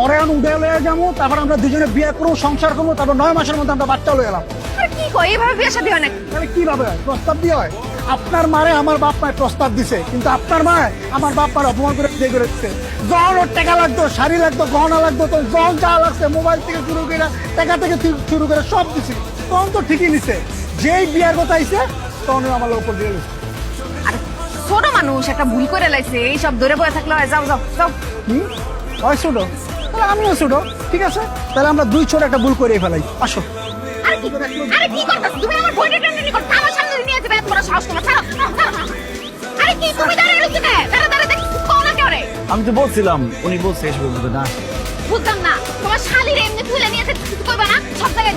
পরে আমি উদয় লয়ে যাবো, তারপর আমরা দুজনে বিয়ে করবো, সংসার করবো, তারপর 9 মাসের মধ্যে আমরা বাচ্চা লয়ে এলাম। আর কি কই এইভাবে বিয়ে শাদী হয় নাকি? তাহলে কিভাবে হয়? প্রস্তাব দিয়ে হয়? আপনার মারে আমার বাপ মায়ের প্রস্তাব দিছে, কিন্তু আপনার মা আমার বাপ মার অপমান করে বিয়ে করে দিচ্ছে। যখন ওর টাকা লাগতো, শাড়ি লাগতো, গহনা লাগতো, তো যখন যা লাগছে মোবাইল থেকে শুরু করে টাকা থেকে শুরু করে সব দিছি, তখন তো ঠিকই নিছে। যেই বিয়ার কথা আইছে তখন ও আমার উপর দিয়ে গেছে। আর ছোট মানুষ একটা ভুল করে লাইছে, এইসব ধরে বয়ে থাকলে হয়? যাও যাও যাও। হয় ছোট, তাহলে আমিও ছোট, ঠিক আছে, তাহলে আমরা দুই ছোট একটা ভুল করে ফেলাই, আসো। আরে কি করতেছ তুমি? আমার বইটা টেনে করতে আমার সামনে নিয়ে যেতে এত বড় সাহস তোমার? ছাড়ো, ছাড়ো, ছাড়ো। আরে কি তুমি দাঁড়িয়ে রইছো কেন? দাঁড়া দাঁড়া দেখ কোন না করে। আমি তো বলছিলাম, উনি বলছে এসব না। বুঝলাম না, তোমার শালীর এমনি তুলে নিয়ে যেতে কিছু করবে না, সব জায়গায়